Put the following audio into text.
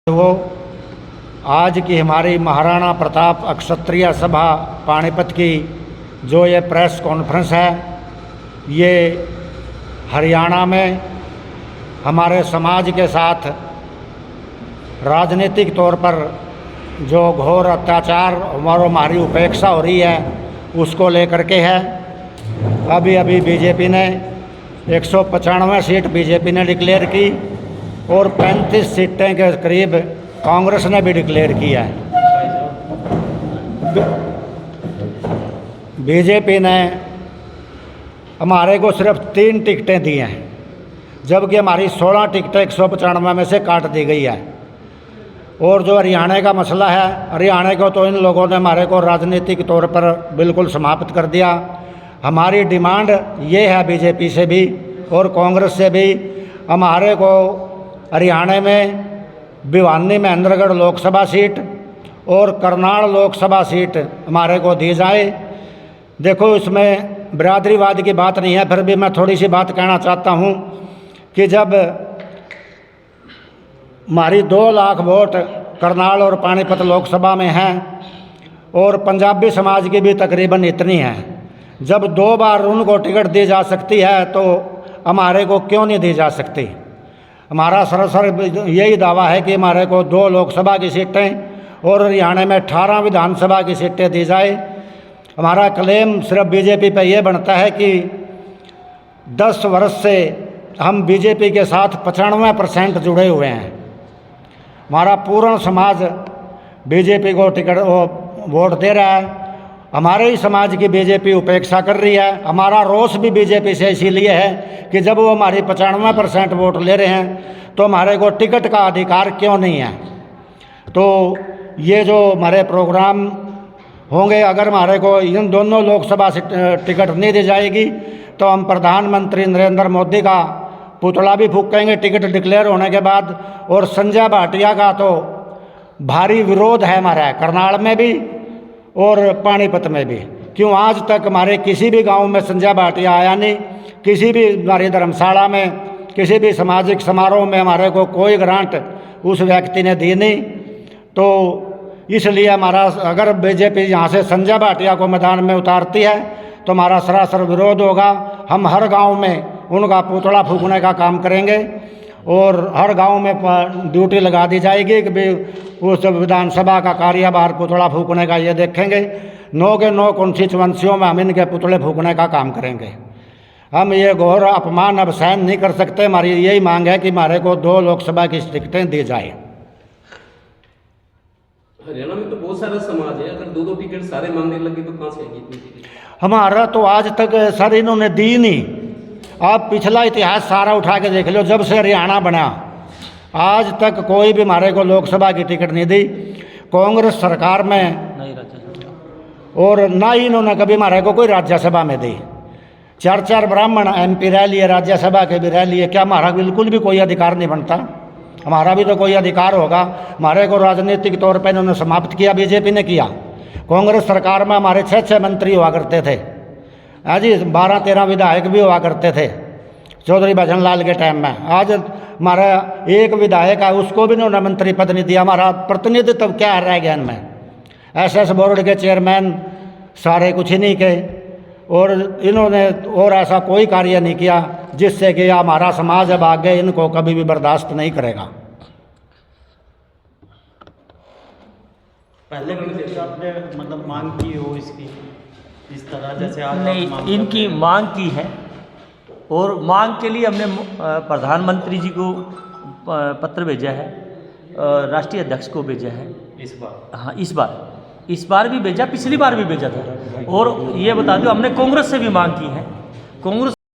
वो आज की हमारी महाराणा प्रताप अक्षत्रिय सभा पानीपत की जो ये प्रेस कॉन्फ्रेंस है, ये हरियाणा में हमारे समाज के साथ राजनीतिक तौर पर जो घोर अत्याचार और हमारी उपेक्षा हो रही है उसको लेकर के है। अभी अभी बीजेपी ने 195 सीट बीजेपी ने डिक्लेयर की और 35 सीटें के करीब कांग्रेस ने भी डिक्लेयर किया है। बीजेपी ने हमारे को सिर्फ 3 टिकटें दी हैं, जबकि हमारी 16 टिकटें 195 में से काट दी गई है। और जो हरियाणा का मसला है, हरियाणा को तो इन लोगों ने हमारे को राजनीतिक तौर पर बिल्कुल समाप्त कर दिया। हमारी डिमांड ये है बीजेपी से भी और कांग्रेस से भी, हमारे को हरियाणा में भिवानी महेंद्रगढ़ लोकसभा सीट और करनाल लोकसभा सीट हमारे को दी जाए। देखो, इसमें बिरादरीवाद की बात नहीं है, फिर भी मैं थोड़ी सी बात कहना चाहता हूँ कि जब हमारी 2 लाख वोट करनाल और पानीपत लोकसभा में हैं और पंजाबी समाज की भी तकरीबन इतनी है, जब 2 बार उनको टिकट दी जा सकती है तो हमारे को क्यों नहीं दी जा सकती। हमारा सरासर यही दावा है कि हमारे को 2 लोकसभा की सीटें और हरियाणा में 18 विधानसभा की सीटें दी जाए। हमारा क्लेम सिर्फ बीजेपी पे ये बनता है कि 10 वर्ष से हम बीजेपी के साथ 95% जुड़े हुए हैं। हमारा पूर्ण समाज बीजेपी को टिकट वोट दे रहा है। हमारे ही समाज की बीजेपी उपेक्षा कर रही है। हमारा रोष भी बीजेपी से इसीलिए है कि जब वो हमारी 95% वोट ले रहे हैं तो हमारे को टिकट का अधिकार क्यों नहीं है। तो ये जो हमारे प्रोग्राम होंगे, अगर हमारे को इन दोनों लोकसभा से टिकट नहीं दी जाएगी तो हम प्रधानमंत्री नरेंद्र मोदी का पुतला भी फूकेंगे टिकट डिक्लेयर होने के बाद। और संजय भाटिया का तो भारी विरोध है हमारा करनाल में भी और पानीपत में भी। क्यों आज तक हमारे किसी भी गांव में संजय भाटिया आया नहीं, किसी भी हमारी धर्मशाला में, किसी भी सामाजिक समारोह में हमारे को कोई ग्रांट उस व्यक्ति ने दी नहीं। तो इसलिए हमारा, अगर बीजेपी यहाँ से संजय भाटिया को मैदान में उतारती है तो हमारा सरासर विरोध होगा। हम हर गांव में उनका पुतला फूकने का काम करेंगे और हर गांव में ड्यूटी लगा दी जाएगी कि भी उस विधानसभा का कार्यभार पुतला फूकने का ये देखेंगे। 9 के 9 कॉन्स्टिट्यूएंसियों में हम इनके पुतले फूकने का काम करेंगे। हम ये घोर अपमान अब सहन नहीं कर सकते। हमारी यही मांग है कि हमारे को 2 लोकसभा की टिकटें दी जाए। हरियाणा में तो बहुत सारा समाज है, अगर 2-2 टिकट सारे मांगने लगे तो कहाँ से आएगी इतनी टिकट? हमारा तो आज तक सर इन्होंने दी नहीं। आप पिछला इतिहास सारा उठा के देख लो, जब से हरियाणा बना आज तक कोई भी हमारे को लोकसभा की टिकट नहीं दी। कांग्रेस सरकार में और ना ही इन्होंने कभी हमारे को कोई राज्यसभा में दी। 4 ब्राह्मण MP रह लिए, राज्यसभा के भी रह लिए। क्या हमारा बिल्कुल भी कोई अधिकार नहीं बनता? हमारा भी तो कोई अधिकार होगा। हमारे को राजनीतिक तौर पर इन्होंने समाप्त किया, बीजेपी ने किया। कांग्रेस सरकार में हमारे 6 मंत्री हुआ करते थे, हाँ जी, 12-13 विधायक भी हुआ करते थे चौधरी भजनलाल के टाइम में। आज हमारा एक विधायक है, उसको भी इन्होंने मंत्री पद नहीं दिया। हमारा प्रतिनिधित्व क्या रह गया इनमें? SS बोर्ड के चेयरमैन सारे कुछ ही नहीं के, और इन्होंने और ऐसा कोई कार्य नहीं किया जिससे कि हमारा समाज अब आगे इनको कभी भी बर्दाश्त नहीं करेगा। पहले भी आपने मतलब मांग की हो इसकी इस तरह जैसे आप नहीं, इनकी मांग की है और मांग के लिए हमने प्रधानमंत्री जी को पत्र भेजा है, राष्ट्रीय अध्यक्ष को भेजा है इस बार। हाँ, इस बार भी भेजा, पिछली बार भी भेजा था। और ये बता दो, हमने कांग्रेस से भी मांग की है। कांग्रेस